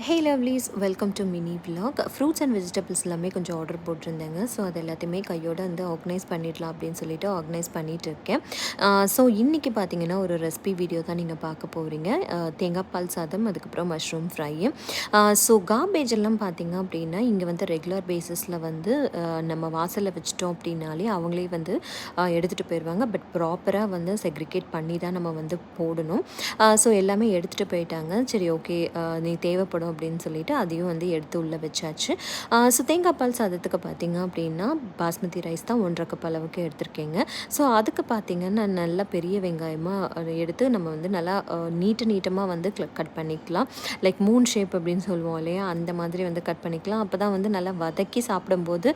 Hey lovelies, welcome to mini vlog. Fruits and vegetables எல்லாமே கொஞ்சம் order போட்டிருந்தேங்க. So அது எல்லாத்தையுமே கையோடு வந்து ஆர்கனைஸ் பண்ணிடலாம் அப்படின்னு சொல்லிட்டு ஆர்கனைஸ் பண்ணிகிட்டு இருக்கேன். ஸோ இன்றைக்கி பார்த்தீங்கன்னா ஒரு ரெசிபி வீடியோ தான் நீங்கள் பார்க்க போகிறீங்க. தேங்காய் பால் சாதம், அதுக்கப்புறம் மஷ்ரூம் ஃப்ரை. ஸோ கார்பேஜ் எல்லாம் பார்த்தீங்க அப்படின்னா இங்கே வந்து ரெகுலர் பேஸிஸில் வந்து நம்ம வாசலில் வச்சிட்டோம் அப்படின்னாலே அவங்களே வந்து எடுத்துகிட்டு போயிடுவாங்க. பட் ப்ராப்பராக வந்து செக்ரிகேட் பண்ணி தான் நம்ம வந்து போடணும். ஸோ எல்லாமே எடுத்துகிட்டு போயிட்டாங்க. சரி, ஓகே, நீ தேவைப்படும் அப்படின்னு சொல்லிட்டு அதையும் வந்து எடுத்து உள்ளே வச்சாச்சு. ஸோ தேங்காய் பால் சாதத்துக்கு பார்த்திங்க அப்படின்னா பாஸ்மதி ரைஸ் தான் 1.5 கப் அளவுக்கு எடுத்திருக்கேங்க. ஸோ அதுக்கு பார்த்திங்கன்னா நல்லா பெரிய வெங்காயமாக எடுத்து நம்ம வந்து நல்லா நீட்டமாக வந்து கட் பண்ணிக்கலாம். லைக் மூன் ஷேப் அப்படின்னு சொல்லுவோம் இல்லையா, அந்த மாதிரி வந்து கட் பண்ணிக்கலாம். அப்போ தான் வந்து நல்லா வதக்கி சாப்பிடும்போது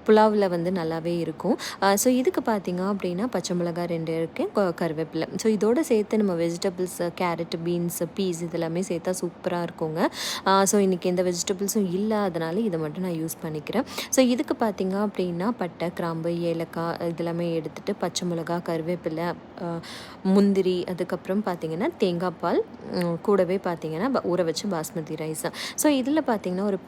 புலாவில் வந்து நல்லாவே இருக்கும். ஸோ இதுக்கு பார்த்திங்க அப்படின்னா பச்சை மிளகாய் 2 இருக்கேன், கருவேப்பிலை. ஸோ இதோடு சேர்த்து நம்ம வெஜிடபிள்ஸ், கேரட், பீன்ஸ், பீஸ் இதெல்லாமே சேர்த்தா சூப்பராக இருக்குங்க. ஸோ இன்றைக்கி எந்த வெஜிடபிள்ஸும் இல்லை, அதனால இதை மட்டும் நான் யூஸ் பண்ணிக்கிறேன். ஸோ இதுக்கு பார்த்திங்க அப்படின்னா பட்டை, கிராம்பு, ஏலக்காய் இதெல்லாமே எடுத்துகிட்டு பச்சை மிளகா, கருவேப்பிலை, முந்திரி, அதுக்கப்புறம் பார்த்திங்கன்னா தேங்காய் பால், கூடவே பார்த்திங்கன்னா ஊற வச்ச பாஸ்மதி ரைஸ். ஸோ இதில் பார்த்திங்கன்னா ஒரு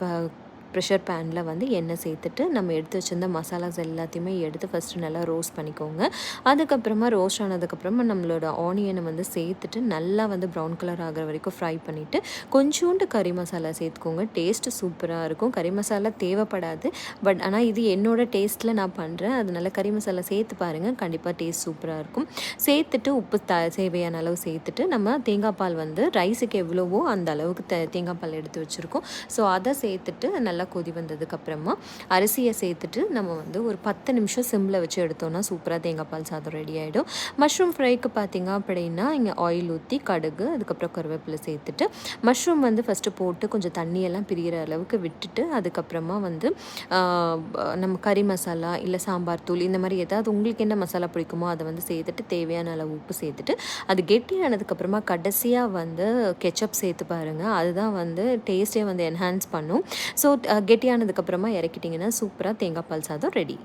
ப்ரெஷர் பேனில் வந்து எண்ணெய் சேர்த்துட்டு நம்ம எடுத்து வச்சுருந்த மசாலாஸ் எல்லாத்தையுமே எடுத்து ஃபஸ்ட்டு நல்லா ரோஸ்ட் பண்ணிக்கோங்க. அதுக்கப்புறமா ரோஸ்ட் ஆனதுக்கப்புறமா நம்மளோட ஆனியனை வந்து சேர்த்துட்டு நல்லா வந்து ப்ரௌன் கலர் ஆகிற வரைக்கும் ஃப்ரை பண்ணிவிட்டு கொஞ்சோண்டு கறி மசாலா சேர்த்துக்கோங்க. டேஸ்ட்டு சூப்பராக இருக்கும். கறி மசாலா தேவைப்படாது, பட் ஆனால் இது என்னோடய டேஸ்ட்டில் நான் பண்ணுறேன். அதனால கறி மசாலா சேர்த்து பாருங்கள், கண்டிப்பாக டேஸ்ட் சூப்பராக இருக்கும். சேர்த்துட்டு உப்பு தேவையான அளவு சேர்த்துட்டு நம்ம தேங்காய் பால் வந்து ரைஸுக்கு எவ்வளவோ அந்த அளவுக்கு தேங்காய் பால் எடுத்து வச்சுருக்கோம். ஸோ அதை சேர்த்துட்டு நல்லா கொதி வந்ததுக்கப்புறமா அரிசியை சேர்த்துட்டு நம்ம வந்து ஒரு 10 நிமிஷம் சிம்மில் வச்சு எடுத்தோன்னா சூப்பராக தேங்காய் பால் சாதம் ரெடி ஆகிடும். மஷ்ரூம் ஃப்ரைக்கு பார்த்திங்க அப்படின்னா இங்கே ஆயில் ஊற்றி கடுகு, அதுக்கப்புறம் கருவேப்பிலை சேர்த்துட்டு மஷ்ரூம் வந்து ஃபஸ்ட்டு போட்டு கொஞ்சம் தண்ணியெல்லாம் பிரிகிற அளவுக்கு விட்டுட்டு அதுக்கப்புறமா வந்து நம்ம கறி மசாலா இல்லை சாம்பார் தூள் இந்த மாதிரி ஏதாவது உங்களுக்கு என்ன மசாலா பிடிக்குமோ அதை வந்து சேர்த்துட்டு தேவையான அளவு உப்பு சேர்த்துட்டு அது கெட்டியானதுக்கப்புறமா கடைசியாக வந்து கெச்சப் சேர்த்து பாருங்கள். அதுதான் வந்து டேஸ்ட்டே வந்து என்ஹான்ஸ் பண்ணும். ஸோ கெட்டியானதுக்கப்புறமா இறக்கிட்டிங்கன்னா சூப்பராக தேங்காய் பால் சாதம் ரெடி.